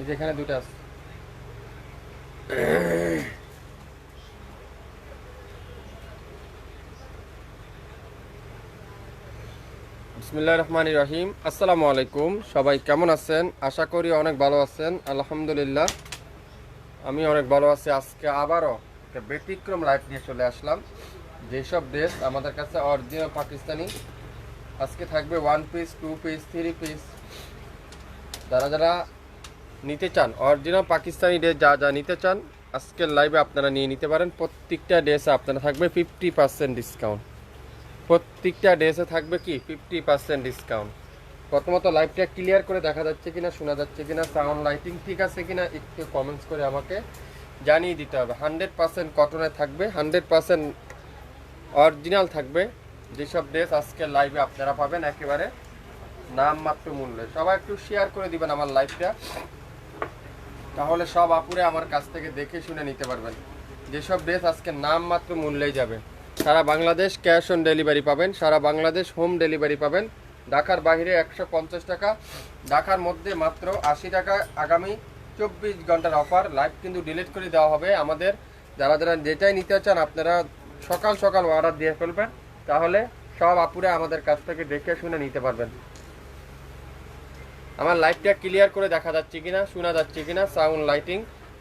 এই যে এখানে দুটো আছে। বিসমিল্লাহির রহমানির রহিম। আসসালামু আলাইকুম, সবাই কেমন আছেন? আশা করি অনেক ভালো আছেন। আলহামদুলিল্লাহ আমি অনেক ভালো আছি। আজকে আবারও একটা ব্যতিক্রম লাইভ নিয়ে চলে আসলাম। যেসব ড্রেস আমাদের কাছে অরিজিনাল পাকিস্তানি, আজকে থাকবে 1 পিস, 2 পিস, 3 পিস। যারা যারা নিতে চান অরিজিনাল পাকিস্তানি ড্রেস, যা যা নিতে চান আজকের লাইভে আপনারা নিয়ে নিতে পারেন। প্রত্যেকটা ড্রেসে আপনারা থাকবে 50% ডিসকাউন্ট। প্রত্যেকটা ড্রেসে থাকবে কি 50% ডিসকাউন্ট। প্রথমত লাইভটা ক্লিয়ার করে দেখা যাচ্ছে কিনা, শোনা যাচ্ছে কিনা, সাউন্ড লাইটিং ঠিক আছে কিনা একটু কমেন্টস করে আমাকে জানিয়ে দিতে হবে। 100% কটনে থাকবে, 100% অরিজিনাল থাকবে। যেসব ড্রেস আজকের লাইভে আপনারা পাবেন একেবারে নামমাত্র মূল্যে। সবাই একটু শেয়ার করে দিবেন আমার লাইভটা, তাহলে সব আপুরে আমার কাছ থেকে দেখে শুনে নিতে পারবেন। যেসব ড্রেস আজকে নামমাত্র মূল্যেই যাবে। সারা বাংলাদেশ ক্যাশ অন ডেলিভারি পাবেন, সারা বাংলাদেশ হোম ডেলিভারি পাবেন। ঢাকার বাইরে 150 টাকা, ঢাকার মধ্যে মাত্র 80 টাকা। আগামী 24 ঘন্টার অফার। লাইভ কিন্তু ডিলিট করে দেওয়া হবে। আমাদের যারা যারা যেটাই নিতে চান আপনারা সকাল সকাল অর্ডার দিয়ে ফেলবেন, তাহলে সব আপুরে আমাদের কাছ থেকে দেখে শুনে নিতে পারবেন। আমার লাইভটা ক্লিয়ার করে দেখা যাচ্ছে কিনা, শোনা যাচ্ছে কিনা, সাউন্ড লাইটিং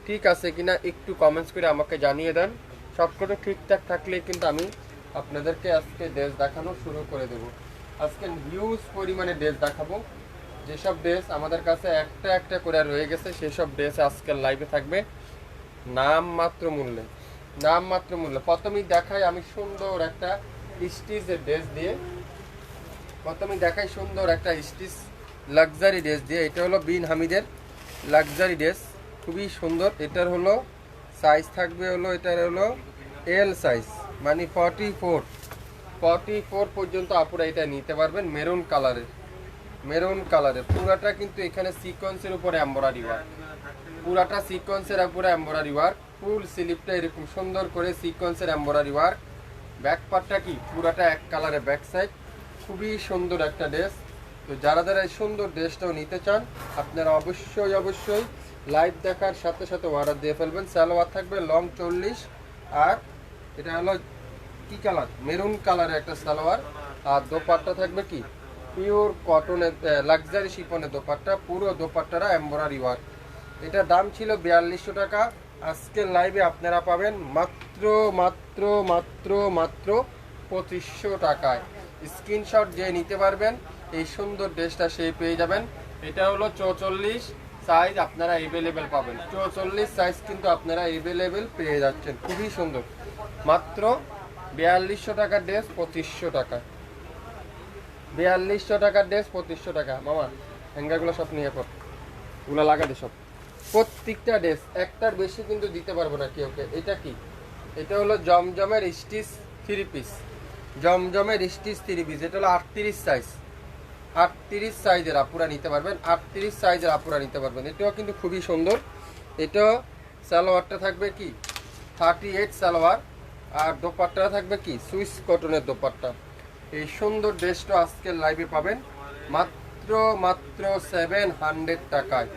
ঠিক আছে কিনা একটু কমেন্টস করে আমাকে জানিয়ে দেন। সবকটা ঠিকঠাক থাকলে কিন্তু আমি আপনাদেরকে আজকে ড্রেস দেখানো শুরু করে দেব। আজকে হিউজ পরিমাণে ড্রেস দেখাবো। যেসব ড্রেস আমাদের কাছে একটা একটা করে রয়ে গেছে সেসব ড্রেস আজকের লাইভে থাকবে নামমাত্র মূল্যে। নামমাত্র মূল্যে প্রথমেই দেখাই আমি সুন্দর একটা স্টিচের ড্রেস দিয়ে। প্রথমেই দেখাই সুন্দর একটা স্টিচ লাক্সারি ড্রেস দিয়ে। এটা হলো বিন হামিদের লাক্সারি ড্রেস, খুবই সুন্দর। এটার হলো সাইজ থাকবে হলো, এটার হলো এল সাইজ, মানে 44 পর্যন্ত আপুরা এটা নিতে পারবেন। মেরুন কালারের, মেরুন কালারের পুরাটা কিন্তু এখানে সিকোয়েন্সের উপরে এমব্রয়ডারি ওয়ার্ক, পুরাটা সিকোয়েন্সের উপরে এমব্রয়ডারি ওয়ার্ক। ফুল স্লিপটা এরকম সুন্দর করে সিকোয়েন্সের এমব্রয়ডারি ওয়ার্ক। ব্যাক পার্টটা কি পুরাটা এক কালারের ব্যাক সাইড। খুবই সুন্দর একটা ড্রেস। তো যারা যারা এই সুন্দর ড্রেসটাও নিতে চান আপনারা অবশ্যই লাইভ দেখার সাথে সাথে অর্ডার দিয়ে ফেলবেন। সালোয়ার থাকবে লং 40, আর এটা হলো কি কালার, মেরুন কালারের একটা সালোয়ার। আর দোপাট্টা থাকবে কি পিওর কটনের লাক্সারি শিফনের দোপাট্টা, পুরো দোপাট্টারা এমব্রয়ডারি ওয়ার্ক। এটা দাম ছিল 4200 টাকা। আজকের লাইভে আপনারা পাবেন মাত্র মাত্র মাত্র মাত্র 2500 টাকায়। স্ক্রিনশট যে নিতে পারবেন এই সুন্দর ড্রেসটা সেই পেয়ে যাবেন। এটা হলো 44 সাইজ, আপনারা এভেলেবেল পাবেন। 44 সাইজ কিন্তু আপনারা এভেলেবেল পেয়ে যাচ্ছেন। খুবই সুন্দর। মাত্র 4200 টাকার ড্রেস 2500 টাকা। 4200 টাকার ড্রেস 2500 টাকা। মামা হ্যাঙ্গারগুলো সব নিয়ে পর, ওগুলো লাগাতে সব। প্রত্যেকটা ড্রেস একটার বেশি কিন্তু দিতে পারবো না কেউকে। এটা কি, এটা হলো জমজমের স্টিচ 3 পিস, জমজমের স্টিচ 3 পিস। এটা হলো 38 সাইজ, 38 সাইজের আপুরা নিতে পারবেন, 38 সাইজের আপুরা নিতে পারবেন। এটাও কিন্তু খুবই সুন্দর। এটা সালোয়ারটা থাকবে কি 38 সালোয়ার, আর দোপাট্টা থাকবে কি সুইস কটনের দোপাট্টা। এই সুন্দর ড্রেসটা আজকের লাইভে পাবেন মাত্র মাত্র 700 টাকায়।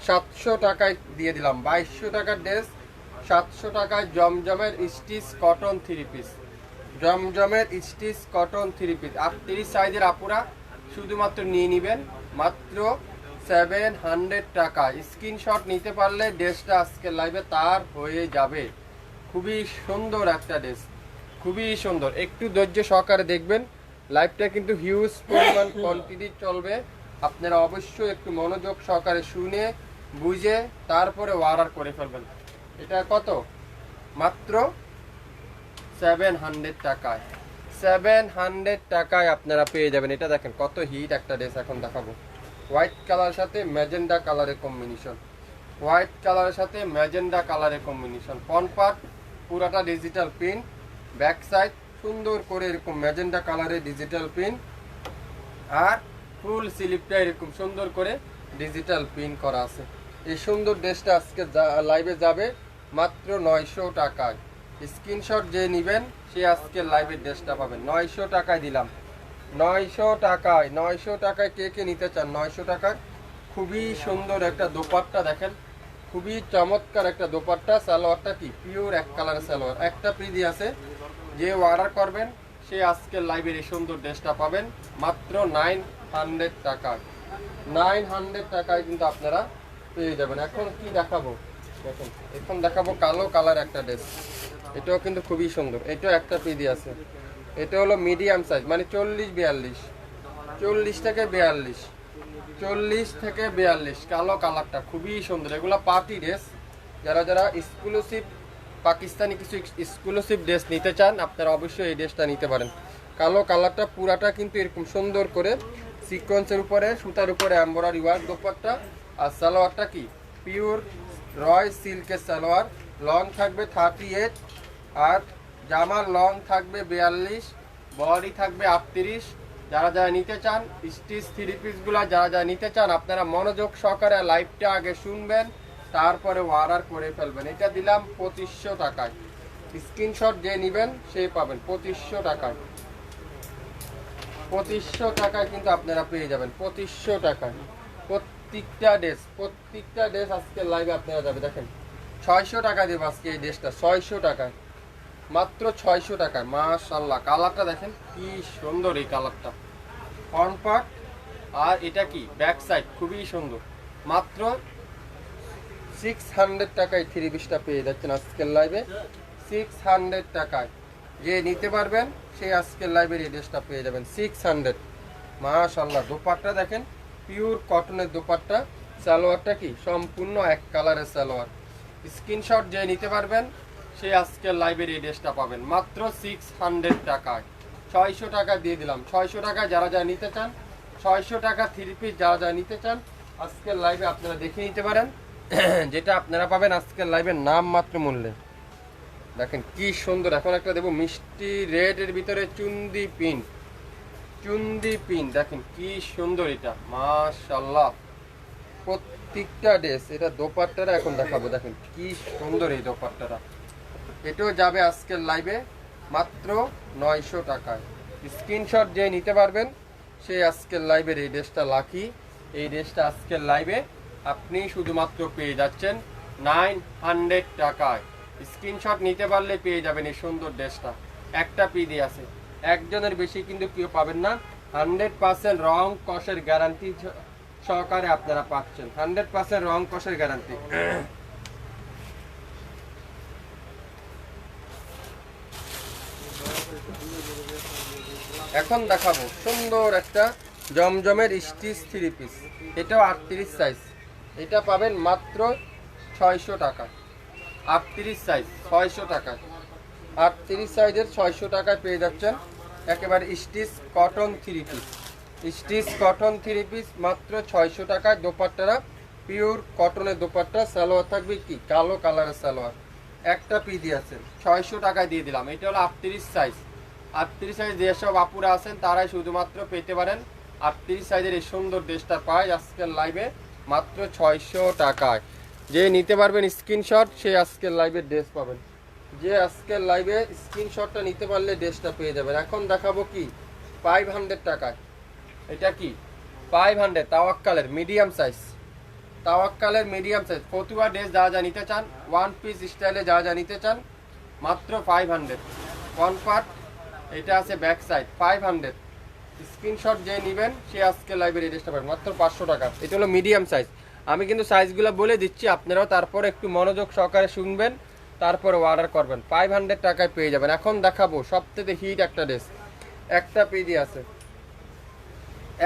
700 টাকায় দিয়ে দিলাম। 2200 টাকার ড্রেস 700 টাকায় জমজমের স্টিচ কটন 3 পিস, জমজমের স্টিচ কটন 3 পিস। 38 সাইজের আপুরা শুধুমাত্র নিয়ে নেবেন মাত্র 700 টাকা। স্ক্রিনশট নিতে পারলে ড্রেসটা আজকের লাইভে তার হয়ে যাবে। খুবই সুন্দর একটা ড্রেস, খুবই সুন্দর। একটু ধৈর্য সহকারে দেখবেন। লাইভটা কিন্তু হিউজ পরিমাণ কোয়ান্টিটি চলবে। আপনারা অবশ্যই একটু মনোযোগ সহকারে শুনে বুঝে তারপরে অর্ডার করে ফেলবেন। এটা কত? মাত্র 700 টাকায়। 700 টাকায় আপনারা পেয়ে যাবেন। এটা দেখেন কত হিট একটা ড্রেস। এখন দেখাবো হোয়াইট কালারের সাথে ম্যাজেন্ডা কালারের কম্বিনেশন, হোয়াইট কালারের সাথে ম্যাজেন্ডা কালারের কম্বিনেশন। ফ্রন্ট পার্ট পুরাটা ডিজিটাল প্রিন্ট, ব্যাক সাইড সুন্দর করে এরকম ম্যাজেন্ডা কালারের ডিজিটাল প্রিন্ট, আর ফুল স্লিপটা এরকম সুন্দর করে ডিজিটাল প্রিন্ট করা আছে। এই সুন্দর ড্রেসটা আজকে লাইভে যাবে মাত্র 900 টাকায়। স্ক্রিনশট যে নেবেন সে আজকে লাইভের ড্রেসটা পাবেন। 900 টাকায় দিলাম, 900 টাকায়। 900 টাকায় কে কে নিতে চান? 900 টাকায় খুবই সুন্দর একটা দোপাট্টা দেখেন, খুবই চমৎকার একটা দোপাট্টা। সালোয়ারটা কি পিওর এক কালারের সালোয়ার, একটা পিদি আছে। যে অর্ডার করবেন সে আজকের লাইভের এই সুন্দর ড্রেসটা পাবেন মাত্র 900 টাকায়। 900 টাকায় কিন্তু আপনারা পেয়ে যাবেন। এখন কি দেখাবো দেখেন, এখন দেখাবো কালো কালার একটা ড্রেস। এটাও কিন্তু খুবই সুন্দর, এটাও একটা পিদি আছে। এটা হলো মিডিয়াম সাইজ, মানে 40-42, 40 থেকে 42, 40 থেকে 42। কালো কালারটা খুবই সুন্দর। এগুলো পার্টি ড্রেস, যারা যারা এক্সক্লুসিভ পাকিস্তানি কিছু এক্সক্লুসিভ ড্রেস নিতে চান আপনারা অবশ্যই এই ড্রেসটা নিতে পারেন। কালো কালারটা পুরাটা কিন্তু এরকম সুন্দর করে সিকোয়েন্সের উপরে সুতার উপরে এমব্রয়ডারি ওয়ার্ক দোপাট্টা। আর সালোয়ারটা কি পিওর রয় সিল্কের সালোয়ার, লং থাকবে 38, আর জামার লং থাকবে 42, বডি থাকবে 38। যারা যারা নিতে চান স্টিচ থ্রি পিসগুলো যারা যারা নিতে চান আপনারা মনোযোগ সহকারে লাইভটা আগে শুনবেন, তারপরে অর্ডার করে ফেলবেন। এটা দিলাম 2500 টাকায়। স্ক্রিনশট যে নেবেন সে পাবেন 2500 টাকায়। 2500 টাকায় কিন্তু আপনারা পেয়ে যাবেন, 2500 টাকায় প্রত্যেকটা ড্রেস আজকে লাইভে আপনারা যাবে। দেখেন 600 টাকা দেবো আজকে এই ড্রেসটা, 600 টাকায়, মাত্র 600 টাকায়। মাশাআল্লাহ কালারটা দেখেন কি সুন্দর, এই কালারটা ফ্রন্ট পার্ট আর এটা কি ব্যাক সাইড খুবই সুন্দর। মাত্র 600 টাকায় থ্রি পিসটা পেয়ে যাচ্ছেন আজকের লাইভে, 600 টাকায়। যে নিতে পারবেন সেই আজকের লাইভের এই ড্রেসটা পেয়ে যাবেন 600। মাশাআল্লাহ দোপাট্টা দেখেন পিওর কটনের দোপাট্টা। সালোয়ারটা কি সম্পূর্ণ এক কালারের সালোয়ার। স্ক্রিনশট যে নিতে পারবেন সেই আজকের লাইভের এই ড্রেসটা পাবেন মাত্র 600 টাকায়। 600 টাকা দিয়ে দিলাম। 600 টাকা যারা যারা নিতে চান, 600 টাকা থ্রি পিস যারা যারা নিতে চান আজকের লাইভে আপনারা দেখে নিতে পারেন। যেটা আপনারা পাবেন আজকের লাইভের নাম মাত্র মূল্যে। দেখেন কি সুন্দর। এখন একটা দেবো মিষ্টি রেডের ভিতরে চুন্দি পিন, দেখেন কি সুন্দর এটা মাশাআল্লাহ। প্রত্যেকটা ড্রেস এটা দোপাট্টাটা এখন দেখাবো, দেখেন কি সুন্দর এই দোপাট্টাটা। এটাও যাবে আজকের লাইভে মাত্র 900 টাকায়। স্ক্রিনশট যে নিতে পারবেন সেই আজকের লাইভের এই ড্রেসটা লাকি। এই ড্রেসটা আজকের লাইভে আপনি শুধুমাত্র পেয়ে যাচ্ছেন 900 টাকায়। স্ক্রিনশট নিতে পারলে পেয়ে যাবেন এই সুন্দর ড্রেসটা। একটা পিডি আছে, একজনের বেশি কিন্তু কেউ পাবেন না। 100% রং কষের গ্যারান্টি সহকারে আপনারা পাচ্ছেন, 100% রং কষের গ্যারান্টি। এখন দেখাবো সুন্দর একটা জমজমের স্টিচ থ্রি পিস। এটাও 38 সাইজ। এটা পাবেন মাত্র 600 টাকা। 38 সাইজ 600 টাকা। 38 সাইজের 600 টাকায় পেয়ে যাচ্ছেন একেবারে stitch cotton three piece. Stitch cotton three piece মাত্র 600 টাকায়। দোপাট্টারা পিওর কটনের দোপাট্টা। সালোয়ার থাকবে কি কালো কালারের সালোয়ার। একটা পিডি আছে, 600 টাকায় দিয়ে দিলাম। এটা হলো 38 সাইজ। 38 সাইজ যেসব আপুরা আছেন তারাই শুধুমাত্র পেতে পারেন 38 সাইজের এই সুন্দর ড্রেসটা পায় আজকের লাইভে মাত্র 600 টাকায়। যে নিতে পারবেন স্ক্রিনশট সে আজকের লাইভে ড্রেস পাবেন। যে আজকের লাইভে স্ক্রিনশটটা নিতে পারলে ড্রেসটা পেয়ে যাবেন। এখন দেখাবো কি 500 টাকায়। এটা কি 500 তাওয়াক্কালের মিডিয়াম সাইজ। তাওয়াক্কালের মিডিয়াম সাইজ ফতুয়া ড্রেস যা যা নিতে চান, ওয়ান পিস স্টাইলে যা যা নিতে চান মাত্র 500। ওয়ান পার্ট এটা আছে ব্যাক সাইড 500। স্ক্রিনশট যে নেবেন সে আজকে লাইভের এই ড্রেসটা পাবেন মাত্র 500 টাকা। এটা হলো মিডিয়াম সাইজ। আমি কিন্তু সাইজগুলো বলে দিচ্ছি, আপনারাও তারপরে একটু মনোযোগ সহকারে শুনবেন, তারপরে অর্ডার করবেন। 500 টাকায় পেয়ে যাবেন। এখন দেখাবো সবথেকে হিট একটা ড্রেস। একটা পিডি আছে,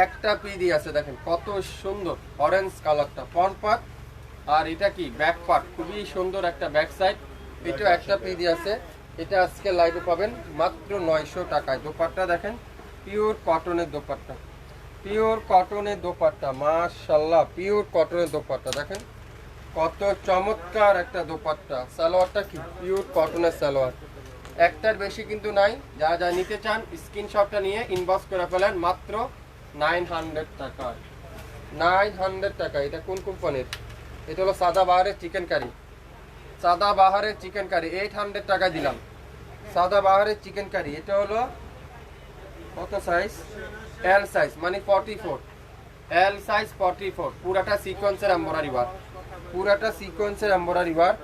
একটা পিডি আছে, দেখেন কত সুন্দর অরেঞ্জ কালারটা ফ্রন্ট পার্ট। আর এটা কি ব্যাক পার্ট, খুবই সুন্দর একটা ব্যাক সাইড। এটা একটা পিডি আছে। এটা আজকে লাইভে পাবেন মাত্র 900 টাকায়। দোপাট্টা দেখেন পিওর কটনের দোপাট্টা, পিওর কটনের দোপাট্টা। মাশাআল্লাহ পিওর কটনের দোপাট্টা দেখেন কত চমৎকার একটা দোপাট্টা। সালোয়ারটা কি পিওর কটনের সালোয়ার। একটার বেশি কিন্তু নাই। যা যা নিতে চান স্ক্রিনশটটা নিয়ে ইনবক্স করে ফেলেন মাত্র 900 টাকায়। 900 টাকা। এটা কোন কোম্পানির? এটা হলো সাদাবাহারের চিকেন কারি। সাদাবাহারের চিকেন কারি 800 টাকা দিলাম। সাদাবাহারের চিকেন কারি। এটা হলো কত সাইজ? এল সাইজ, মানে 44। এল সাইজ 44, পুরাটা সিকোয়েন্সের এমব্রয়ডারি ওয়ার্ক, পুরাটা সিকোয়েন্সের এমব্রয়ডারি ওয়ার্ক,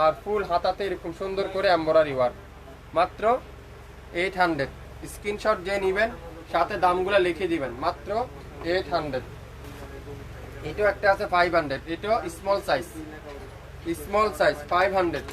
আর ফুল হাতাতে এরকম সুন্দর করে এমব্রয়ডারি ওয়ার্ক। মাত্র 800। স্ক্রিনশট যে নেবেন সাথে দামগুলো লিখে দিবেন, মাত্র 800। এটাও একটা আছে 500, এটাও small size, small size 500,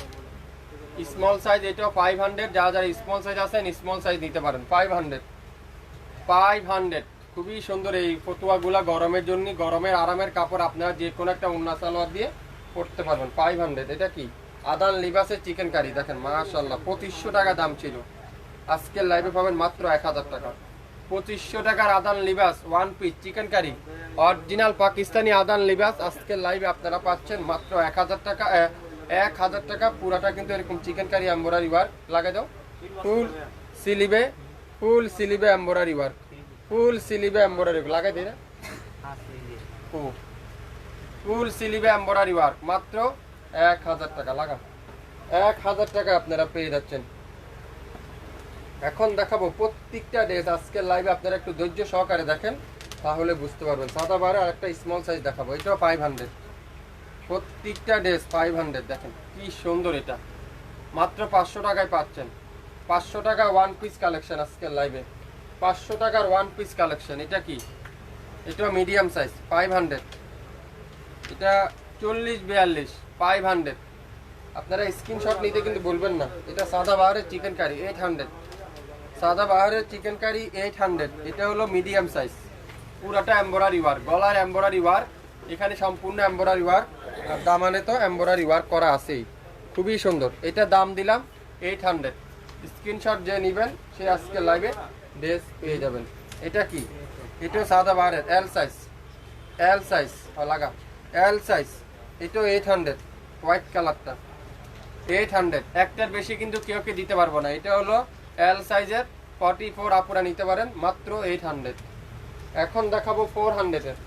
small size এটাও 500। যারা যারা স্মল সাইজ আছেন স্মল সাইজ নিতে পারেন। 500 খুবই সুন্দর এই ফতুয়াগুলা গরমের জন্য, গরমের আরামের কাপড়, আপনারা যে কোনো একটা উন্না সালোয়ার দিয়ে পরতে পারবেন। 500। এটা কি আদান লিবাসের চিকেন কারি, দেখেন মাশাআল্লাহ 2500 টাকা দাম ছিল, আজকের লাইভে পাবেন মাত্র 1000 টাকা। 2500 টাকার Adan Libas one piece chicken curry, original Pakistani Adan Libas আজকের লাইভে আপনারা পাচ্ছেন মাত্র 1000 টাকা। 1000 টাকা পুরাটা কিন্তু এরকম চিকেন কারি এমব্রয়ডারি ওয়ার্ক লাগাই দাও, ফুল স্লিভে, ফুল স্লিভে এমব্রয়ডারি ওয়ার্ক, ফুল স্লিভে এমব্রয়ডারি লাগাই দিই না, ফুল স্লিভে এমব্রয়ডারি ওয়ার্ক মাত্র 1000 টাকা লাগা, 1000 টাকা আপনারা পেয়ে যাচ্ছেন। এখন দেখাবো প্রত্যেকটা ড্রেস আজকের লাইভে, আপনারা একটু ধৈর্য সহকারে দেখেন তাহলে বুঝতে পারবেন। সাদা বারে আর একটা স্মল সাইজ দেখাবো, এটাও 500, প্রত্যেকটা ড্রেস 500। দেখেন কি সুন্দর, এটা মাত্র 500 টাকায় পাচ্ছেন। 500 টাকা ওয়ান পিস কালেকশন আজকের লাইভে, 500 টাকার ওয়ান পিস কালেকশন। এটা কি, এটাও মিডিয়াম সাইজ 500, এটা 40-42 500। আপনারা স্ক্রিনশট নিতে কিন্তু বলবেন না। এটা সাদা বাহারের চিকেন কারি 800, সাদা বাহারের চিকেন কারি 800। এটা হলো মিডিয়াম সাইজ, পুরাটা এমব্রয়ডারি ওয়ার্ক, গলার এমব্রয়ডারি ওয়ার্ক, এখানে সম্পূর্ণ এমব্রয়ডারি ওয়ার্ক, আর দামানে তো এমব্রয়ডারি ওয়ার্ক করা আছেই, খুবই সুন্দর। এটা দাম দিলাম 800। স্ক্রিনশট যে নেবেন সে আজকে লাইভে ড্রেস পেয়ে যাবেন। এটা কি, এটাও সাদা বাহারের এল সাইজ, এল সাইজ লাগা, এল সাইজ, এটাও 800, হোয়াইট কালারটা 800। একটার বেশি কিন্তু কেউ কে দিতে পারবো না। এটা হলো এল সাইজের 44, আপুরা নিতে পারেন মাত্র 800। এখন দেখাবো 400-এর,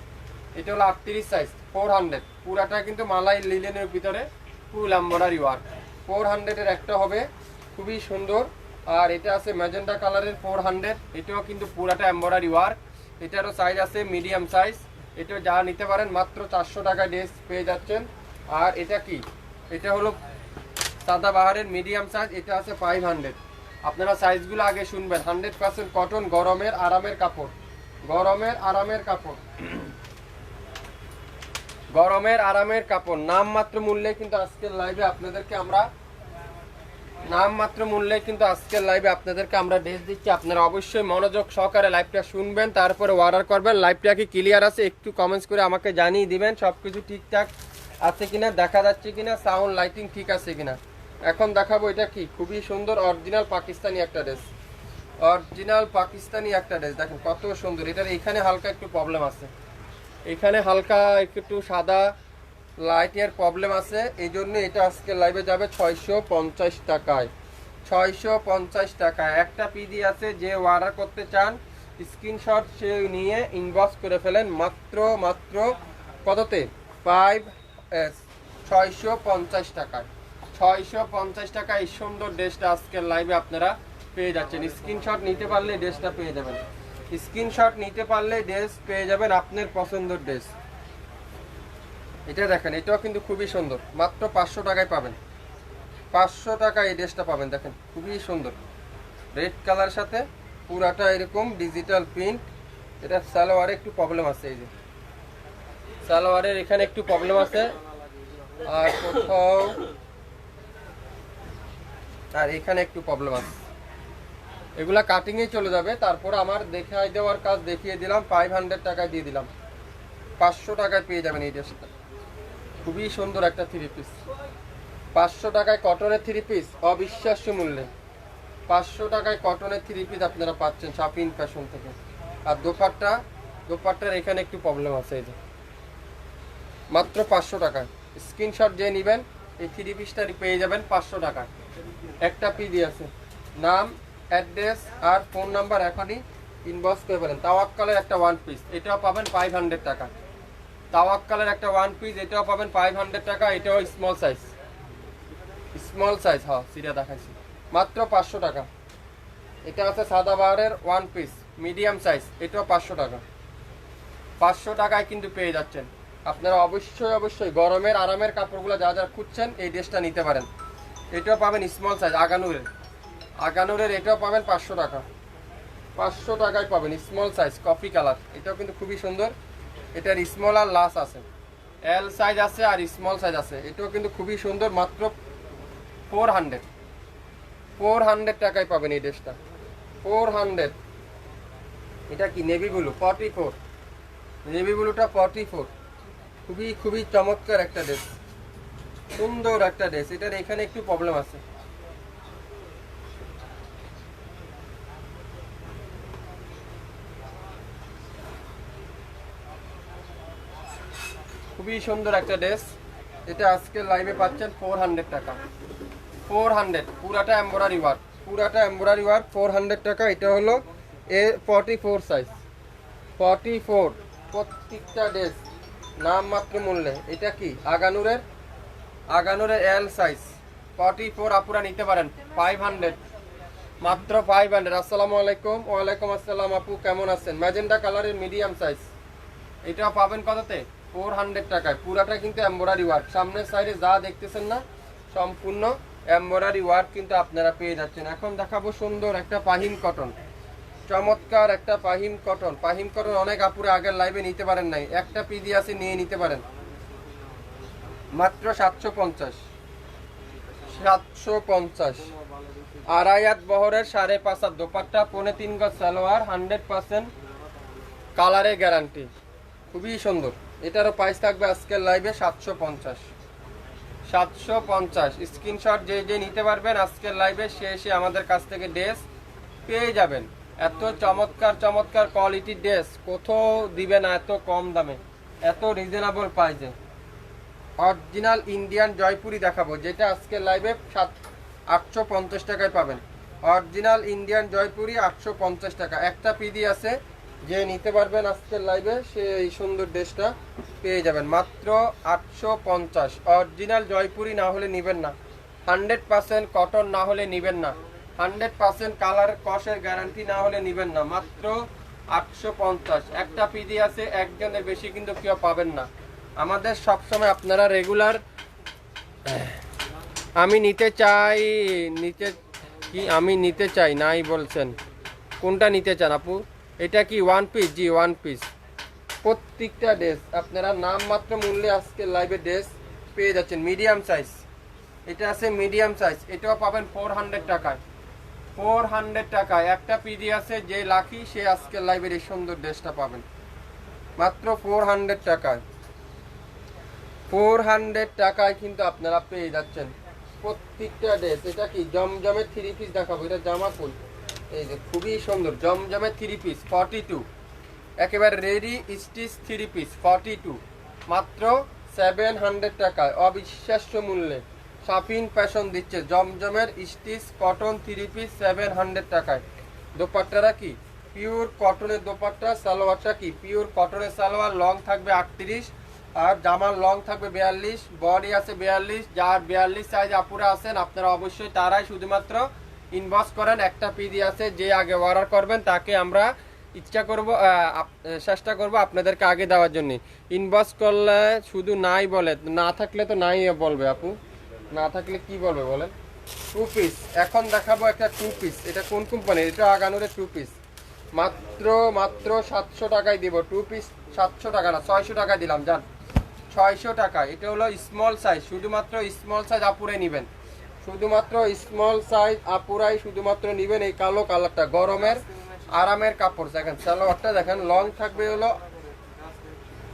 এটা হলো 38 সাইজ 400, পুরাটা কিন্তু মালাই লিলেনের ভিতরে ফুল এমব্রয়ডারি ওয়ার্ক। 400-এর একটা হবে খুবই সুন্দর, আর এটা আছে ম্যাজেন্টা কালারের 400, এটাও কিন্তু পুরাটা এমব্রয়ডারি ওয়ার্ক। এটারও সাইজ আছে মিডিয়াম সাইজ, এটাও যা নিতে পারেন মাত্র 400 টাকায় ড্রেস পেয়ে যাচ্ছেন। আর এটা কি, এটা হলো সাদা বাহারের মিডিয়াম সাইজ, এটা আছে 500। আপনারা সাইজগুলো আগে শুনবেন। 100% কটন, গরমের আরামের কাপড়, গরমের আরামের কাপড়, গরমের আরামের কাপড়। নামমাত্র মূল্যে কিন্তু আজকের লাইভে আপনাদেরকে আমরা, নামমাত্র মূল্যে কিন্তু আজকের লাইভে আপনাদেরকে আমরা ড্রেস দিচ্ছি। আপনারা অবশ্যই মনোযোগ সহকারে লাইভটা শুনবেন, তারপরে অর্ডার করবেন। লাইভটা কি ক্লিয়ার আছে একটু কমেন্টস করে আমাকে জানিয়ে দিবেন, সব কিছু ঠিকঠাক আছে কিনা, দেখা যাচ্ছে কিনা, সাউন্ড লাইটিং ঠিক আছে কিনা। এখন দেখাবো এটা কি, খুবই সুন্দর অরিজিনাল পাকিস্তানি একটা ড্রেস, অরিজিনাল পাকিস্তানি একটা ড্রেস। দেখেন কত সুন্দর। এটার এখানে হালকা একটু প্রবলেম আছে, এখানে হালকা একটু সাদা লাইটের প্রবলেম আছে, এই জন্য এটা আজকে লাইভে যাবে 650 টাকায়, 650 টাকায়। একটা পিডি আছে, যে অর্ডার করতে চান স্ক্রিনশট সে নিয়ে ইনবক্স করে ফেলেন মাত্র মাত্র কততে, 650 টাকায়, 650 টাকা এই সুন্দর ড্রেসটা আজকের লাইভে আপনারা পেয়ে যাচ্ছেন। স্ক্রিনশট নিতে পারলে ড্রেসটা পেয়ে যাবেন, স্ক্রিনশট নিতে পারলে ড্রেস পেয়ে যাবেন আপনার পছন্দের ড্রেস। এটা দেখেন, এটাও কিন্তু খুবই সুন্দর, মাত্র 500 টাকায় পাবেন, 500 টাকায় এই ড্রেসটা পাবেন। দেখেন খুবই সুন্দর, রেড কালার সাথে পুরাটা এরকম ডিজিটাল প্রিন্ট। এটা সালোয়ারে একটু প্রবলেম আছে, এই যে সালোয়ারের এখানে একটু প্রবলেম আছে, আর কোথাও আর এখানে একটু প্রবলেম আছে, এগুলা কাটিংয়ে চলে যাবে। তারপর আমার দেখাই দেওয়ার কাজ দেখিয়ে দিলাম, 500 টাকায় দিয়ে দিলাম, 500 টাকায় পেয়ে যাবেন এই ড্রেসটা। খুবই সুন্দর একটা থ্রি পিস, 500 টাকায় কটনের থ্রি পিস, অবিশ্বাস্য মূল্যে 500 টাকায় কটনের থ্রি পিস আপনারা পাচ্ছেন শাপিন ফ্যাশন থেকে। আর দোপাট্টার এখানে একটু প্রবলেম আছে, এই যে মাত্র 500 টাকায়। স্ক্রিনশট যে নেবেন এই থ্রি পিসটা পেয়ে যাবেন 500 টাকায়। একটা পিডি আছে, নাম, অ্যাড্রেস আর ফোন নাম্বার এখনই ইনবক্স করে বলেন। তাওয়াক্কালের একটা ওয়ান পিস, এটাও পাবেন 500 টাকা। তাওয়াক্কালের একটা ওয়ান পিস, এটাও পাবেন 500 টাকা। এটাও স্মল সাইজ, স্মল সাইজ, হ্যাঁ সিরিয়া দেখাইছি, মাত্র 500 টাকা। এটা আছে সাদা বাহারের ওয়ান পিস মিডিয়াম সাইজ, এটাও 500 টাকা। 500 টাকায় কিন্তু পেয়ে যাচ্ছেন। আপনারা অবশ্যই অবশ্যই গরমের আরামের কাপড়গুলো যারা যারা খুঁজছেন এই ড্রেসটা নিতে পারেন। এটাও পাবেন স্মল সাইজ আগানুরের এটাও পাবেন 500 টাকা, 500 টাকায় পাবেন স্মল সাইজ কফি কালার। এটাও কিন্তু খুবই সুন্দর। এটার স্মল আর লার্জ আছে, এল সাইজ আছে আর স্মল সাইজ আছে। এটাও কিন্তু খুবই সুন্দর, মাত্র 400 টাকায় পাবেন এই ড্রেসটা, 400। এটা কি নেভি ব্লু 44, নেভি ব্লুটা 44, খুবই খুবই চমৎকার একটা ড্রেস, সুন্দর একটা ড্রেস। এটার এখানে একটু প্রবলেম আছে। খুবই সুন্দর একটা ড্রেস। এটা আজকে লাইভে পাচ্ছেন 400 টাকা, 400, পুরাটা এমব্রয়ডারি ওয়ার্ক, পুরাটা এমব্রয়ডারি ওয়ার্ক, 400 টাকা। এটা হলো এ 44 সাইজ, 44 প্রত্যেকটা ড্রেস নাম মাত্র মূল্যে। এটা কি আগানুরের এল সাইজ 44, আপুরা নিতে পারেন 500, মাত্র 500। আসসালামু আলাইকুম। ওয়ালাইকুম আসসালাম আপু, কেমন আছেন? ম্যাজেন্ডা কালারের মিডিয়াম সাইজ, এটা পাবেন কততে? 400 টাকায়। পুরাটা কিন্তু এমব্রয়ডারি ওয়ার্ক, সামনের সাইডে যা দেখতেছেন না সম্পূর্ণ এমব্রয়ডারি ওয়ার্ক কিন্তু আপনারা পেয়ে যাচ্ছেন। এখন দেখাবো সুন্দর একটা পাহিম কটন, চমৎকার একটা পাহিম কটন। পাহিম কটন অনেক আপুরে আগের লাইভে নিতে পারেন নাই, একটা পিডি আছে নিয়ে নিতে পারেন, মাত্র 750, 750। আড়াই হাত বহরের 5.5 হাত দোপাট্টা, 3.5 গজ সালোয়ার, 100% কালারের গ্যারান্টি, খুবই সুন্দর। এটারও প্রাইস থাকবে আজকের লাইভে 750, 750। স্ক্রিনশট যে যে নিতে পারবেন আজকের লাইভে সে এসে আমাদের কাছ থেকে ড্রেস পেয়ে যাবেন। এত চমৎকার চমৎকার কোয়ালিটির ড্রেস কোথাও দিবে না এত কম দামে, এত রিজনেবল প্রাইসে। অরিজিনাল ইন্ডিয়ান জয়পুরি দেখাবো, যেটা আজকের লাইভে 850 টাকায় পাবেন। অরিজিনাল ইন্ডিয়ান জয়পুরি 850 টাকা। একটা পিডি আছে, যে নিতে পারবেন আজকের লাইভে সে এই সুন্দর ড্রেসটা পেয়ে যাবেন মাত্র 850। অরিজিনাল জয়পুরি না হলে নেবেন না, 100% কটন না হলে নেবেন না, 100% কালার কসের গ্যারান্টি না হলে নেবেন না, মাত্র 850। একটা পিডি আছে, একজনের বেশি কিন্তু কেউ পাবেন না। আমাদের সবসময় আপনারা রেগুলার আমি নিতে চাই নাই বলছেন, কোনটা নিতে চান আপু? এটা কি ওয়ান পিস? জি ওয়ান পিস। প্রত্যেকটা ড্রেস আপনারা নাম মাত্র মূল্যে আজকে লাইভে ড্রেস পেয়ে যাচ্ছেন। মিডিয়াম সাইজ, এটা আছে মিডিয়াম সাইজ, এটাও পাবেন 400 টাকায়, 400 টাকায়। একটা পিডি আছে, যে লাকি সে আজকে লাইভের এই সুন্দর ড্রেসটা পাবেন মাত্র 400 টাকায়, 400 টাকায় কিন্তু আপনারা পেয়ে যাচ্ছেন প্রত্যেকটা ড্রেস। এটা কি জমজমের 3 পিস দেখাবো, এটা জামা ফুল, এই যে খুবই সুন্দর জমজমের 3 পিস 42, একেবারে রেডি স্টিচ 3 পিস 42, মাত্র 700 টাকায়, অবিশ্বাস্য মূল্যে শাফিন ফ্যাশন দিচ্ছে জমজমের স্টিচ কটন 3 পিস 700 টাকায়। দোপাট্টারা কি পিওর কটনের দোপাট্টা, সালোয়ারটা কি পিওর কটনের সালোয়ার, লং থাকবে 38 আর জামার লং থাকবে 42, বডি আছে 42। যার 42 সাইজ আপুরা আছেন আপনারা অবশ্যই তারাই শুধুমাত্র ইনবক্স করেন। একটা পিডি আছে, যে আগে অর্ডার করবেন তাকে আমরা চেষ্টা করব আপনাদেরকে আগে দেওয়ার জন্য। ইনবক্স করলে শুধু নাই বলে, না থাকলে তো নাই বলবে আপু, না থাকলে কি বলবে বলেন। 2 পিস এখন দেখাবো, একটা 2 পিস। এটা কোন কোম্পানির? এটা আগানুরের 2 পিস, মাত্র 700 টাকায় দিব। 2 পিস 700 টাকা না 600 টাকায় দিলাম, জান 600 টাকা। এটা হলো স্মল সাইজ, শুধুমাত্র স্মল সাইজ আপুরাই নেবেন, শুধুমাত্র স্মল সাইজ আপুরাই শুধুমাত্র নেবেন। এই কালো কালারটা গরমের আরামের কাপড়। দেখেন সালোয়ারটা দেখেন, লং থাকবে হলো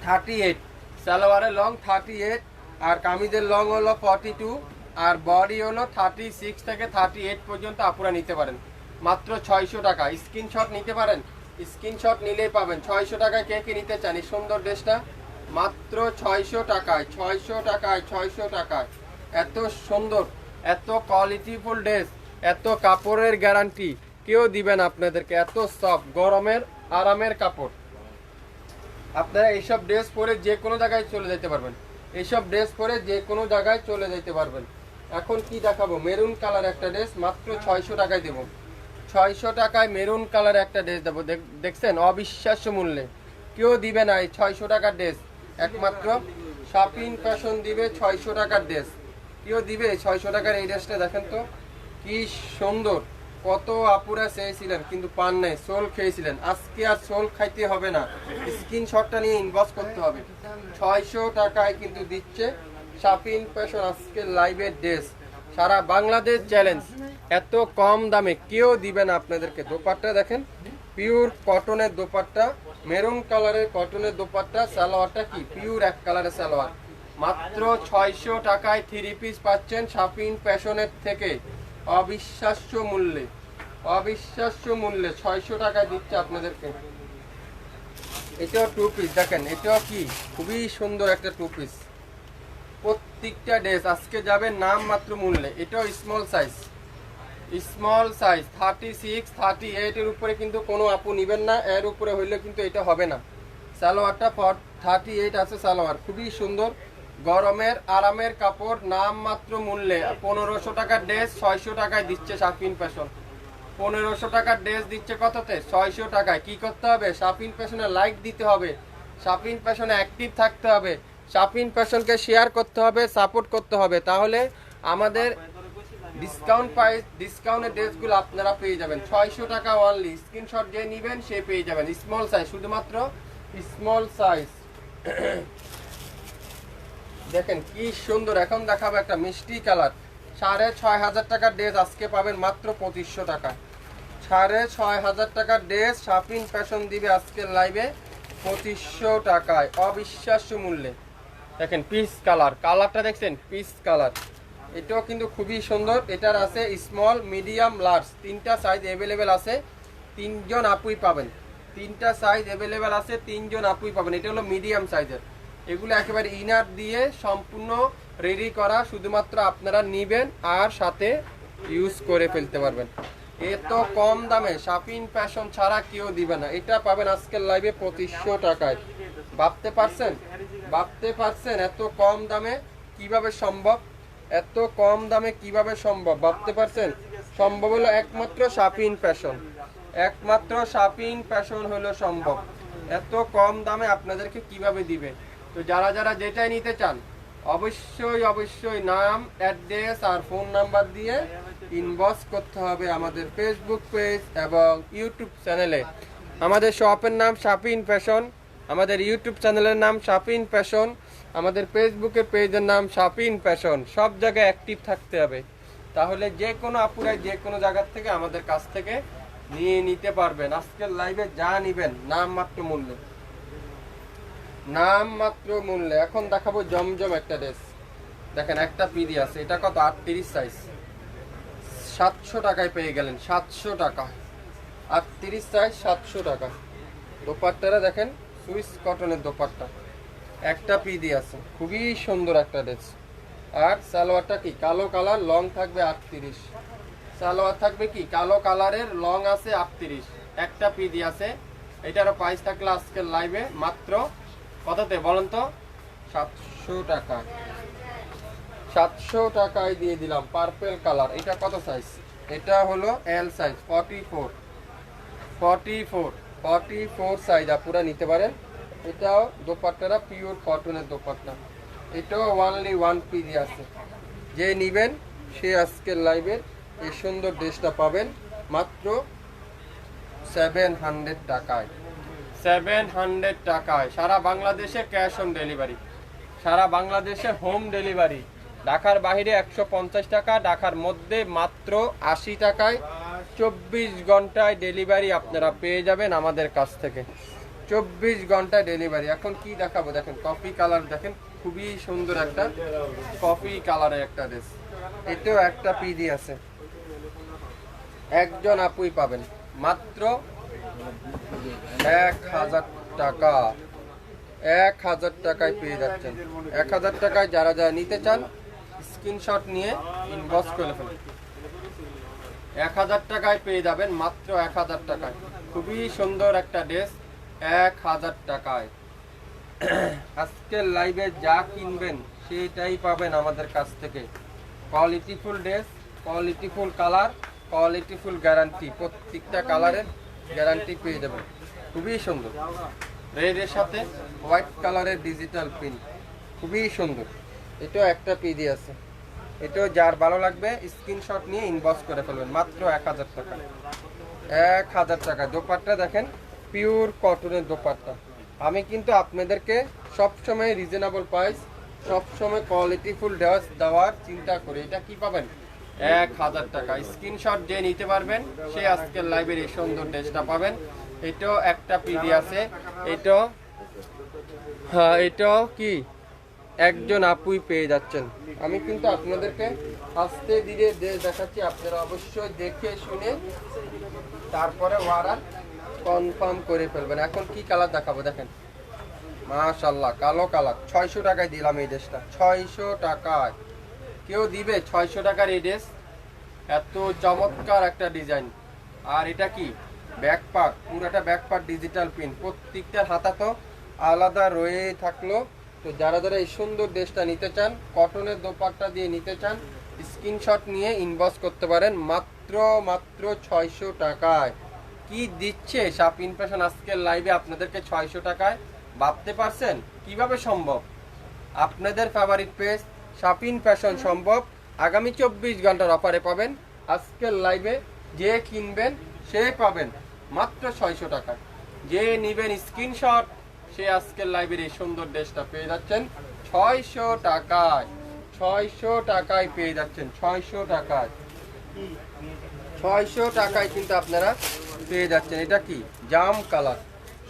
38, সালোয়ারের লং 38 আর কামিজের লং হলো 42 আর বডি হলো 36 থেকে 38 পর্যন্ত আপুরা নিতে পারেন মাত্র 600 টাকা। স্ক্রিনশট নিতে পারেন, স্ক্রিনশট নিলেই পাবেন। 600 টাকায় কে কে নিতে চান এই সুন্দর ড্রেসটা? মাত্র 600 টাকায়, 600 টাকায়, 600 টাকায়। এত সুন্দর, এত কোয়ালিটিফুল ড্রেস, এত কাপড়ের গ্যারান্টি কেউ দিবেন আপনাদেরকে, এত সফট গরমের আরামের কাপড়। আপনারা এইসব ড্রেস পরে যে কোনো জায়গায় চলে যেতে পারবেন, এইসব ড্রেস পরে যে কোনো জায়গায় চলে যেতে পারবেন। এখন কি দেখাবো? মেরুন কালার একটা ড্রেস, মাত্র 600 টাকায় দেবো, 600 টাকায় মেরুন কালার একটা ড্রেস দেবো। দেখছেন অবিশ্বাস্য মূল্যে, কেউ দিবে না এই 600 টাকার ড্রেস। একমাত্র শাপিন ফ্যাশন দিবে 600 টাকার ড্রেস। কেউ দিবে 600 টাকার এই ড্রেসটা? দেখেন তো কি সুন্দর। কত আপুরা চেয়েছিলেন কিন্তু পান নাই, সোল খেয়েছিলেন। আজকে আর সোল খাইতে হবে না, স্ক্রিনশটটা নিয়ে ইনবক্স করতে হবে। 600 টাকায় কিন্তু দিচ্ছে শাপিন ফ্যাশন আজকে লাইভের ড্রেস। সারা বাংলাদেশ চ্যালেঞ্জ, এত কম দামে কেউ দিবে না আপনাদেরকে। দোপাট্টা দেখেন, পিওর কটনের দোপাট্টা, মেরুন কালারের কটনের দোপাট্টা। সালোয়ারটা কি পিওর এক কালারের সালোয়ার। মাত্র 600 টাকায় 3 পিস পাচ্ছেন শাপিন ফ্যাশনের থেকে। অবিশ্বাস্য মূল্যে, অবিশ্বাস্য মূল্যে 600 টাকায় দিচ্ছে আপনাদেরকে। এটাও 2 পিস দেখেন, এটাও কি খুবই সুন্দর একটা 2 পিস। প্রত্যেকটা ড্রেস আজকে যাবে নাম মাত্র মূল্যে। এটাও স্মল সাইজ, স্মল সাইজ 36 38 এর উপরে কিন্তু কোনো আপু নিবেন না, এর উপরে হইলে কিন্তু এটা হবে না। সালোয়ারটা 38 আছে সালোয়ার, খুবই সুন্দর গরমের আরামের কাপড়। নাম মাত্র মূল্যে 1500 টাকার ড্রেস 600 টাকায় দিচ্ছে শাপিন ফ্যাশন। 1500 টাকার ড্রেস দিচ্ছে কততে? 600 টাকায়। কি করতে হবে? শাপিন ফ্যাশনে লাইক দিতে হবে, শাপিন ফ্যাশনে অ্যাক্টিভ থাকতে হবে, শাপিন ফ্যাশনকে শেয়ার করতে হবে, সাপোর্ট করতে হবে। তাহলে আমাদের ডিসকাউন্টের ড্রেসগুলো আপনারা পেয়ে যাবেন 600 টাকা অনলি। স্ক্রিনশট যে নেবেন সে পেয়ে যাবেন। স্মল সাইজ, শুধুমাত্র স্মল সাইজ। দেখেন কি সুন্দর। এখন দেখাবো একটা মিষ্টি কালার। 6500 টাকার ড্রেস আজকে পাবেন মাত্র 2500 টাকা। 6500 টাকার ড্রেস শাপিন ফ্যাশন দিবে আজকের লাইভে 2500 টাকায়, অবিশ্বাস্য মূল্যে। দেখেন পিস কালার, কালারটা দেখছেন পিস কালার। এটাও কিন্তু খুবই সুন্দর। এটার আছে স্মল, মিডিয়াম, লার্জ, 3টা সাইজ অ্যাভেলেবেল আছে। 3জন আপুই পাবেন, 3টা সাইজ অ্যাভেলেবেল আছে, 3জন আপুই পাবেন। এটা হলো মিডিয়াম সাইজের। এগুলো একেবারে ইনার দিয়ে সম্পূর্ণ রেডি করা, শুধুমাত্র আপনারা নিবেন আর সাথে ইউজ করে ফেলতে পারবেন। এত কম দামে শাপিন ফ্যাশন ছাড়া কেউ দিবে না। এটা পাবেন আজকের লাইভে 2500 টাকায়। ভাবতে পারছেন? ভাবতে পারছেন এত কম দামে কিভাবে সম্ভব? এত কম দামে কিভাবে সম্ভব ভাবতে পারছেন? সম্ভব হলো একমাত্র শাপিন ফ্যাশন, একমাত্র শাপিন ফ্যাশন হলো সম্ভব। এত কম দামে আপনাদেরকে কিভাবে দিবে? তো যারা যারা যেটাই নিতে চান অবশ্যই অবশ্যই নাম, অ্যাড্রেস আর ফোন নাম্বার দিয়ে ইনবক্স করতে হবে আমাদের ফেসবুক পেজ এবং ইউটিউব চ্যানেলে। আমাদের শপের নাম শাপিন ফ্যাশন, আমাদের ইউটিউব চ্যানেলের নাম শাপিন ফ্যাশন, আমাদের ফেসবুকের পেজের নাম শাপিন ফ্যাশন। সব জায়গায় অ্যাক্টিভ থাকতে হবে, তাহলে যে কোনো আপুরাই যে কোনো জায়গার থেকে আমাদের কাছ থেকে নিয়ে নিতে পারবেন। আজকের লাইভে যা নিবেন নাম মাত্র মূল্যে, নাম মাত্র মূল্যে। এখন দেখাবো জমজম একটা ড্রেস। দেখেন একটা পিডি আছে, এটা কত? 38 সাইজ, 700 টাকায় পেয়ে গেলেন। 700 টাকা 38 সাইজ, 700 টাকা। দোপাট্টারা দেখেন সুইস কটনের দোপাট্টা, একটা পিডি আছে, খুবই সুন্দর একটা ড্রেস। আর সালোয়ারটা কি কালো কালার, লং থাকবে 38। সালোয়ার থাকবে কি কালো কালারের, লং আছে 38, একটা পিডি আছে। এটারও প্রাইস থাকলে আজকের লাইভে মাত্র কততে বলেন তো? 700 টাকা। 700 টাকায় দিয়ে দিলাম। পার্পল কালার, এটা কত সাইজ? এটা হলো এল সাইজ, 44 সাইজ আপনারা নিতে পারেন। এটাও দোপাট্টারা পিওর কটনের দোপাট্টা। এটাও অনলি 1 পিস আছে। যে নিবেন সে আজকের লাইভের এই সুন্দর ড্রেসটা পাবেন মাত্র 700 টাকায়। 700 টাকায় সারা বাংলাদেশে ক্যাশ অন ডেলিভারি, সারা বাংলাদেশে হোম ডেলিভারি। ঢাকার বাইরে 150 টাকা, ঢাকার মধ্যে মাত্র 80 টাকায় 24 ঘন্টায় ডেলিভারি আপনারা পেয়ে যাবেন আমাদের কাছ থেকে। 24 ঘন্টা ডেলিভারি। এখন কি দেখাবো দেখেন, কফি কালার দেখেন, খুবই সুন্দর একটা কফি কালারের একটা ড্রেস। এটাও একটা পিডি আছে, একজন আপুই পাবেন মাত্র 1000 টাকা। 1000 টাকায় পেয়ে যাচ্ছেন। 1000 টাকায় যারা যারা নিতে চান স্ক্রিনশট নিয়ে ইনবক্স করে ফেলুন। 1000 টাকায় পেয়ে যাবেন মাত্র 1000 টাকায়। খুবই সুন্দর একটা ড্রেস 1000 টাকায়। আজকের লাইভে যা কিনবেন সেটাই পাবেন আমাদের কাছ থেকে। কোয়ালিটিফুল ড্রেস, কোয়ালিটিফুল কালার, কোয়ালিটিফুল গ্যারান্টি। প্রত্যেকটা কালারের গ্যারান্টি পেয়ে যাবেন। খুবই সুন্দর রেডের সাথে হোয়াইট কালারের ডিজিটাল প্রিন্ট, খুবই সুন্দর। এটাও একটা পিডি আছে, এটাও যার ভালো লাগবে স্ক্রিনশট নিয়ে ইনবক্স করে ফেলবেন, মাত্র 1000 টাকা। 1000 টাকা। দোপাট্টা দেখেন, পিওর কটনের দোপাট্টা। আমি কিন্তু আপনাদেরকে সবসময় রিজনেবল প্রাইস, সবসময় কোয়ালিটিফুল ড্রেস দেওয়ার চিন্তা করি। এটা কি পাবেন? 1000 টাকা। স্ক্রিনশট যে নিতে পারবেন সে আজকের লাইভের এই সুন্দর ড্রেসটা পাবেন। এটাও একটা পিডি আছে, এটাও হ্যাঁ, এটাও কি একজন আপুই পেয়ে যাচ্ছেন। আমি কিন্তু আপনাদেরকে আস্তে ধীরে দেখাচ্ছি, আপনারা অবশ্যই দেখে শুনে তারপরে অর্ডার কনফার্ম করে ফেলবেন। এখন কি কালার দেখাবো দেখেন, মাশাআল্লাহ কালো কালার। 600 টাকায় দিলাম এই ড্রেসটা, 600 টাকায়। কেউ দিবে 600 টাকার এই ড্রেস? এত চমৎকার একটা ডিজাইন। আর এটা কি ব্যাকপার্ট, পুরোটা ব্যাকপার্ট ডিজিটাল প্রিন্ট, প্রত্যেকটার হাতা তো আলাদা রয়ে থাকলো। তো যারা যারা এই সুন্দর ড্রেসটা নিতে চান, কটনের দোপাট্টা দিয়ে নিতে চান, স্ক্রিনশট নিয়ে ইনবক্স করতে পারেন মাত্র 600 টাকায়। কি দিচ্ছে শাপিন ফ্যাশন আজকের লাইভে আপনাদেরকে 600 টাকায়? ভাবতে পারছেন কিভাবে সম্ভব? আপনাদের ফেভারিট পেজ শাপিন ফ্যাশন সম্ভব আগামী 24 ঘন্টার অফারে পাবেন। আজকের লাইভে যে কিনবেন সে পাবেন মাত্র 600 টাকায়। যে নিবেন স্ক্রিনশট সে আজকের লাইভের এই সুন্দর ড্রেসটা পেয়ে যাচ্ছেন 600 টাকায়। 600 টাকায় পেয়ে যাচ্ছেন, 600 টাকায়। 600 টাকায় কিন্তু আপনারা পেয়ে যাচ্ছেন। এটা কি জাম কালার,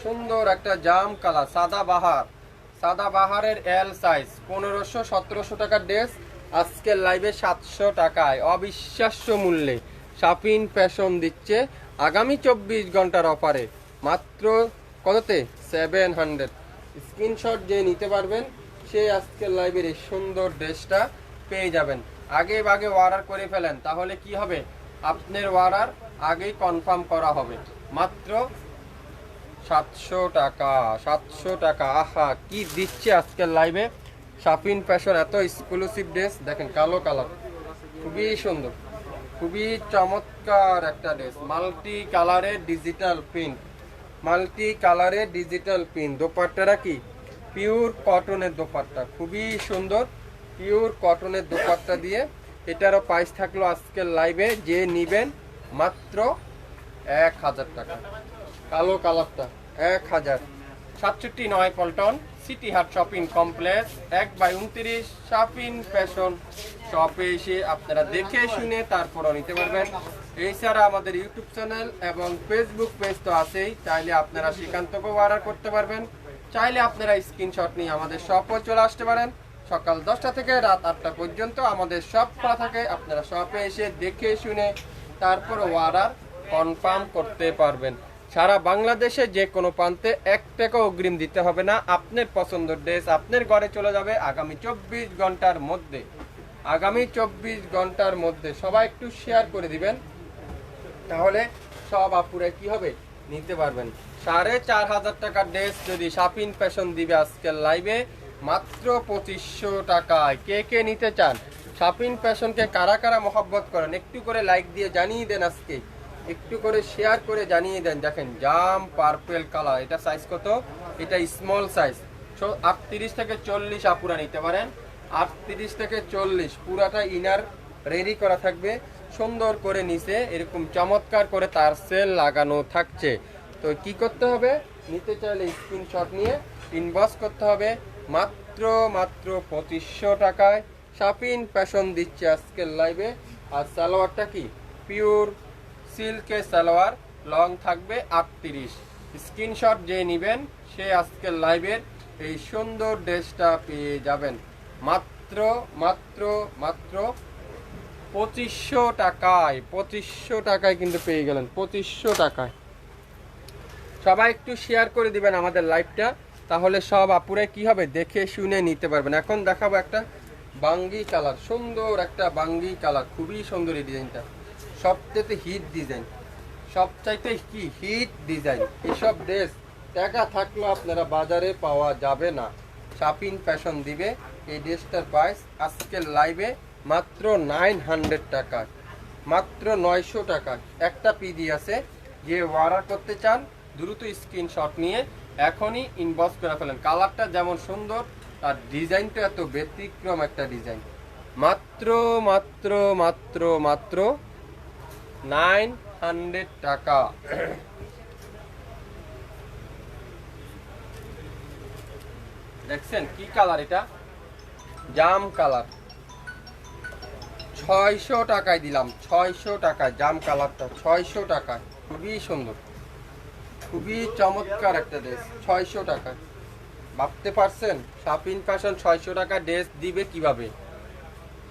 সুন্দর একটা জাম কালার, সাদা বাহার। সাদা বাহারের এল সাইজ, 1500-1700 টাকার ড্রেস আজকের লাইভে 700 টাকায় অবিশ্বাস্য মূল্যে শাপিন ফ্যাশন দিচ্ছে আগামী 24 ঘন্টার অফারে মাত্র কততে? 700। স্ক্রিনশট যে নিতে পারবেন সে আজকের লাইভের এই সুন্দর ড্রেসটা পেয়ে যাবেন। আগে ভাগে অর্ডার করে ফেলেন, তাহলে কি হবে? আপনার অর্ডার আগেই কনফার্ম করা হবে। মাত্র 700 টাকা, 700 টাকা। আহা কি দিচ্ছে আজকের লাইভে শাপিন ফ্যাশন, এত এক্সক্লুসিভ ড্রেস। দেখেন কালো কালার, খুবই সুন্দর, খুবই চমৎকার একটা ড্রেস। মাল্টি কালারের ডিজিটাল প্রিন্ট, মাল্টি কালারের ডিজিটাল প্রিন্ট। দোপাট্টাটা কি পিওর কটনের দোপাট্টা, খুবই সুন্দর পিওর কটনের দোপাট্টা দিয়ে। এটারও প্রাইস থাকলো আজকের লাইভে যে নিবেন মাত্র 1000 টাকা। কালো কালারটা 1000। 67 পল্টন সিটি হাট শপিং কমপ্লেক্স 1/29 শাপিন ফ্যাশন শপে এসে আপনারা দেখে শুনে তারপরও নিতে পারবেন। এছাড়া আমাদের ইউটিউব চ্যানেল এবং ফেসবুক পেজ তো আছেই, চাইলে আপনারা সেখান থেকেও অর্ডার করতে পারবেন। চাইলে আপনারা স্ক্রিনশট নিয়ে আমাদের শপে চলে আসতে পারেন। সকাল 10টা থেকে রাত 8টা পর্যন্ত আমাদের শপ খোলা থাকে। আপনারা শপে এসে দেখে শুনে তারপর অর্ডার কনফার্ম করতে পারবেন। সারা বাংলাদেশে যে কোনো প্রান্তে 1 টাকা অগ্রিম দিতে হবে না। আপনার পছন্দের ড্রেস আপনার ঘরে চলে যাবে আগামী 24 ঘন্টার মধ্যে। আগামী 24 ঘন্টার মধ্যে সবাই একটু শেয়ার করে দিবেন, তাহলে সব আপুরে কি হবে নিতে পারবেন। 4500 টাকার ড্রেস যদি শাপিন ফ্যাশন দিবে আজকের লাইভে মাত্র 2500 টাকায়। কে কে নিতে চান? শাপিন ফ্যাশনকে কারা কারা মহব্বত করেন একটু করে লাইক দিয়ে জানিয়ে দেন, আজকে একটু করে শেয়ার করে জানিয়ে দেন। দেখেন জাম পার্পেল কালার, এটা সাইজ কত? এটা স্মল সাইজ, 38 থেকে 40 আপুরা নিতে পারেন। 38 থেকে 40 পুরাটা ইনার রেডি করা থাকবে, সুন্দর করে নিচে এরকম চমৎকার করে তার সেল লাগানো থাকছে। তো কি করতে হবে? নিতে চাইলে স্ক্রিনশট নিয়ে ইনবক্স করতে হবে মাত্র 2500 টাকায়। শাপিন ফ্যাশন দিচ্ছে আজকের লাইভে। আর সালোয়ারটা কি পিওর সিল্কের সালোয়ার, লং থাকবে 38। স্ক্রিনশট যে নেবেন সে আজকের লাইভের এই সুন্দর ড্রেসটা পেয়ে যাবেন মাত্র মাত্র মাত্র 2500 টাকায়। 2500 টাকায় কিন্তু পেয়ে গেলেন, 2500 টাকায়। সবাই একটু শেয়ার করে দিবেন আমাদের লাইভটা, তাহলে সব আপুরে কি হবে দেখে শুনে নিতে পারবেন। এখন দেখাবো একটা বাঙ্গি কালার, সুন্দর একটা বাঙ্গি কালার, খুবই সুন্দর এই ডিজাইনটা। সবচাইতে হিট ডিজাইন, সবচাইতে কি হিট ডিজাইন। এসব ড্রেস টাকা থাকলেও আপনারা বাজারে পাওয়া যাবে না। শাপিন ফ্যাশন দিবে এই ড্রেসটার প্রাইস আজকের লাইভে মাত্র 900 টাকা, মাত্র 900 টাকা। একটা পিডি আছে, যে অর্ডার করতে চান দ্রুত স্ক্রিনশট নিয়ে এখনই ইনবক্স করে ফেলেন। কালারটা যেমন সুন্দর, তার ডিজাইনটা এত ব্যতিক্রম একটা ডিজাইন। মাত্র মাত্র মাত্র মাত্র 900 টাকা। দেখছেন কি কালার? এটা জাম কালার। 600 টাকায় দিলাম, 600 টাকায় জাম কালারটা, 600 টাকায়। খুবই সুন্দর, খুবই চমৎকার একটা ড্রেস, 600 টাকায়। ভাবতে পারছেন শাপিন ফ্যাশন 600 টাকা ড্রেস দিবে কিভাবে?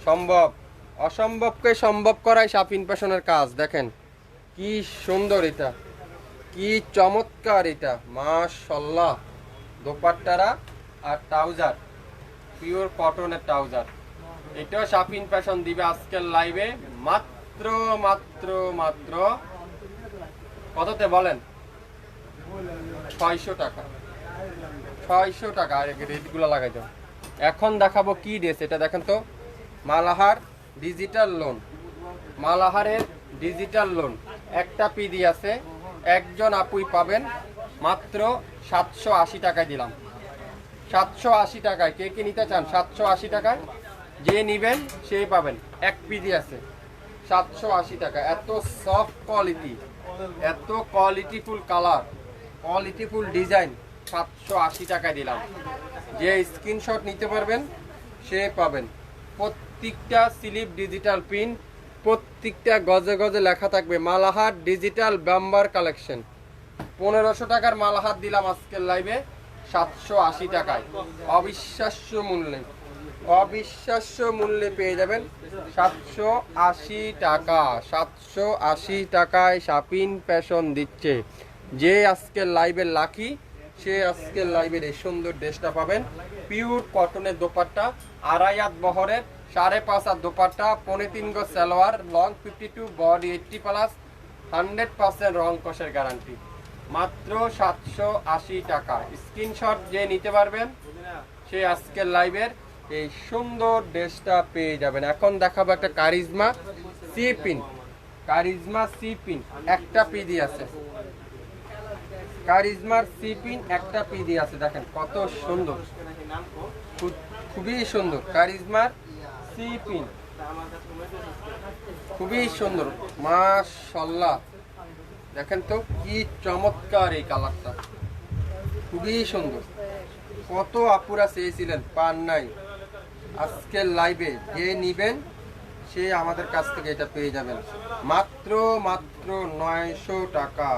সম্ভব। অসম্ভবকে সম্ভব করাই শাপিন ফ্যাশনের কাজ। দেখেন কি সুন্দর, এটা কি চমৎকার, এটা মাশাআল্লাহ। দোপাট্টারা আর ট্রাউজার, পিওর কটনের ট্রাউজার, এটাও শাপিন ফ্যাশন দিবে আজকের লাইভে মাত্র মাত্র মাত্র কততে বলেন? 600 টাকা, 600 টাকা। আর রেটগুলো লাগাই দাও। এখন দেখাবো কি ড্রেস, এটা দেখেন তো। মালাহার ডিজিটাল লোন, মালাহারের ডিজিটাল লোন একটা পিডি আছে, একজন আপুই পাবেন মাত্র 780 টাকায় দিলাম। 780 টাকায় কে কে নিতে চান? 780 টাকায় যে নিবেন সেই পাবেন। এক পিডি আছে 780 টাকা। এত সফট কোয়ালিটি, এত কোয়ালিটিফুল কালার, কোয়ালিটিফুল ডিজাইন, 780 টাকায় দিলাম। যে স্ক্রিনশট নিতে পারবেন সে পাবেন। প্রত্যেকটা স্লিপ ডিজিটাল প্রিন্ট, প্রত্যেকটা গজে গজে লেখা থাকবে মালাহার ডিজিটাল বাম্বার কালেকশন। 1500 টাকার মালাহার দিলাম আজকের লাইভে 780 টাকায়। অবিশ্বাস্য মূল্যে, অবিশ্বাস্য মূল্যে পেয়ে যাবেন 780 টাকা। 780 টাকায় শাপিন ফ্যাশন দিচ্ছে। যে আজকের লাইভের লাকি সে আজকের লাইভের এই সুন্দর ড্রেসটা পাবেন। পিওর কটনের দোপাট্টা, 2.5 হাত বহরের, 5.5 হাত দোপাট্টা, 3.5 গজ সালোয়ার, লং 52, বডি 80+, 100% রং কষের গ্যারান্টি। মাত্র 780 টাকা। স্ক্রিনশট যে নিতে পারবেন সে আজকের লাইভের এই সুন্দর ড্রেসটা পেয়ে যাবেন। এখন দেখাবো একটা কারিজমা সি পিন, কারিজমা সি পিন একটা পিডি আছে, কারিজমার সি পিন একটা পিডি আছে। দেখেন কত সুন্দর, খুবই সুন্দর কারিজমার সি পিন, খুবই সুন্দর মাশাআল্লাহ। দেখেন তো কি চমৎকার এই কালারটা, খুবই সুন্দর। কত আপুরা চেয়েছিলেন, পান নাই। আজকের লাইভে যে নিবেন সে আমাদের কাছ থেকে এটা পেয়ে যাবেন মাত্র মাত্র 900 টাকা,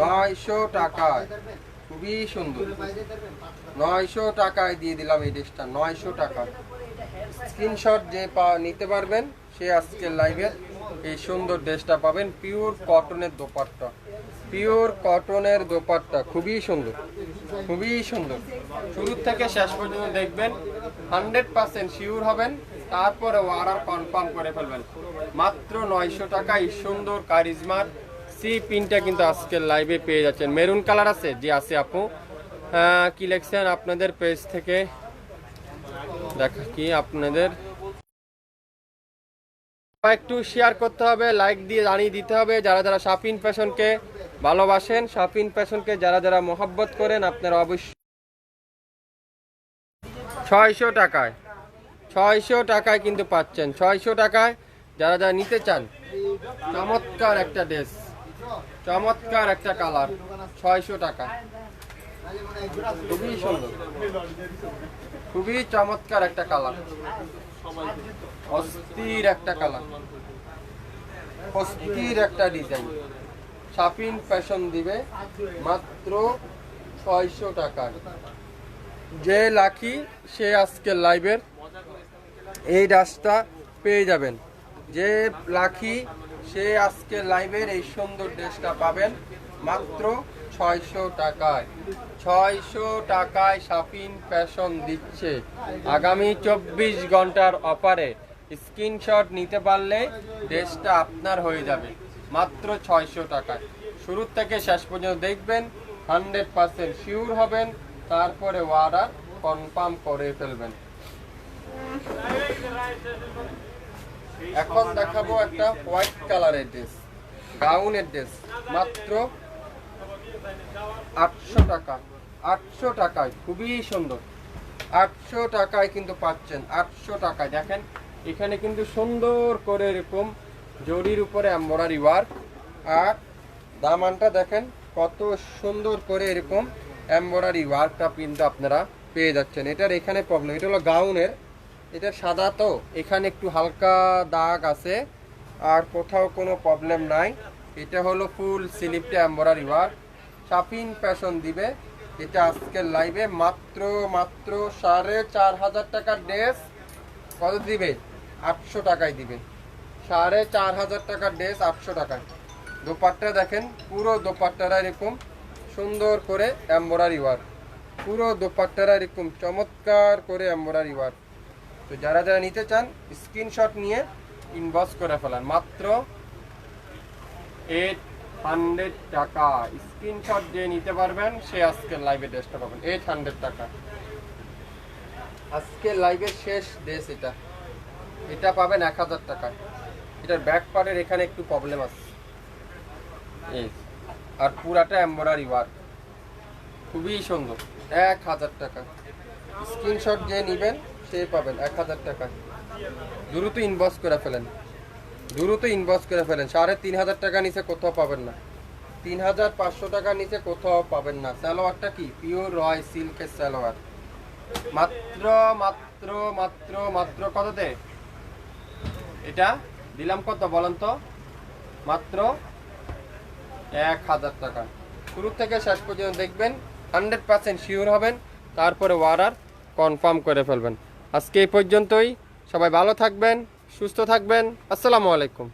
900 টাকায়। খুবই সুন্দর, 900 টাকায় দিয়ে দিলাম এই ড্রেসটা, 900 টাকা। স্ক্রিনশট যে নিতে পারবেন সে আজকের লাইভের এই সুন্দর ড্রেসটা পাবেন। পিওর কটনের দোপাট্টা, পিওর কটনের দোপাট্টা, খুবই সুন্দর, খুবই সুন্দর। শুরু থেকে শেষ পর্যন্ত দেখবেন, 100% শিওর হবেন, তারপরে অর্ডার কনফার্ম করে ফেলবেন। মাত্র 900 টাকায় সুন্দর কারিজমার সি পিনটা কিন্তু আজকের লাইভে পেয়ে যাচ্ছেন। মেরুন কালার আছে, যে আছে আপু কি লিখছেন আপনাদের পেজ থেকে দেখা কি আপনাদের একটু শেয়ার করতে হবে, লাইক দিয়ে জানিয়ে দিতে হবে যারা যারা শাপিন ফ্যাশনকে ভালোবাসেন, শাপিন ফ্যাশনকে যারা যারা মহব্বত করেন, আপনারা অবশ্যই 600 টাকায়, 600 টাকায় কিন্তু পাচ্ছেন। 600 টাকায় যারা যারা নিতে চান, চমৎকার একটা ড্রেস, চমৎকার একটা কালার, 600 টাকা। খুবই সুন্দর, খুবই চমৎকার একটা কালার, অস্থির একটা কালার, অস্থির একটা ডিজাইন। শাপিন ফ্যাশন দিবে মাত্র 600 টাকায়। যে লাকি সে আজকের লাইভের এই ড্রেসটা পেয়ে যাবেন। যে লাকি সে আজকের লাইভের এই সুন্দর ড্রেসটা পাবেন মাত্র 600 টাকায়। 600 টাকায় শাপিন ফ্যাশন দিচ্ছে। আগামী 24 ঘন্টার অফারে স্ক্রিনশট নিতে পারলে ড্রেসটা আপনার হয়ে যাবে মাত্র 600 টাকায়। শুরু থেকে শেষ পর্যন্ত দেখবেন, 100% শিওর হবেন, তারপরে অর্ডার কনফার্ম করে ফেলবেন। এখন দেখাবো একটা হোয়াইট কালারের ড্রেস, গাউনের ড্রেস, মাত্র 800 টাকা, 800 টাকায় খুবই সুন্দর। 800 টাকায় কিন্তু পাচ্ছেন, 800 টাকায়। দেখেন এখানে কিন্তু সুন্দর করে এরকম জরির উপরে এমব্রয়ডারি ওয়ার্ক, আর দামানটা দেখেন কত সুন্দর করে এরকম এমব্রয়ডারি ওয়ার্কটা কিন্তু আপনারা পেয়ে যাচ্ছেন। এটার এখানে প্রবলেম, এটা হলো গাউনের, এটা সাদা তো এখানে একটু হালকা দাগ আছে, আর কোথাও কোনো প্রবলেম নাই। এটা হলো ফুল স্লিপটা এমব্রয়ডারি ওয়ার্ক, শাপিন ফ্যাশন দিবে এটা আজকের লাইভে মাত্র 4,500 টাকার ড্রেস। কত দিবে? 800 টাকায় দিবে। 4,500 টাকার ড্রেস 800 টাকায়। দোপাট্টা দেখেন, পুরো দোপাট্টারা এরকম সুন্দর করে এমব্রয়ডারি ওয়ার্ক, পুরো দোপাট্টারা এরকম চমৎকার করে এমব্রয়ডারি ওয়ার্ক। তো যারা যারা নিতে চান স্ক্রিনশট নিয়ে ইনবক্স করে ফেলান। মাত্র 800 টাকা স্ক্রিনশট যে নিতে পারবেন সে আজকের লাইভে ড্রেসটা পাবেন 800 টাকা। আজকের লাইভের শেষ ড্রেস এটা, এটা পাবেন 1000 টাকায়। এটার ব্যাক পার্টের এখানে একটু প্রবলেম আছে এই, আর পুরাটা এমব্রয়ডারি ওয়ার্ক, খুবই সুন্দর। 1000 টাকা স্ক্রিনশট যে নেবেন সে পাবেন 1000 টাকা। দ্রুত ইনবক্স করে ফেলেন, দ্রুত ইনবক্স করে ফেলেন। 3,500 টাকা নিচে কোথাও পাবেন না, 3,500 টাকা নিচে কোথাও পাবেন না। সালোয়ারটা কি পিওর রয় সিল্কের সালোয়ার, মাত্র মাত্র মাত্র মাত্র কততে এটা দিলাম? কত বলেন তো? মাত্র 1000 টাকা। শুরু থেকে শেষ পর্যন্ত দেখবেন, 100% শিওর হবেন, তারপরে অর্ডার কনফার্ম করে ফেলবেন। আজকে এই পর্যন্তই, সবাই ভালো থাকবেন, সুস্থ থাকবেন। আসসালামু আলাইকুম।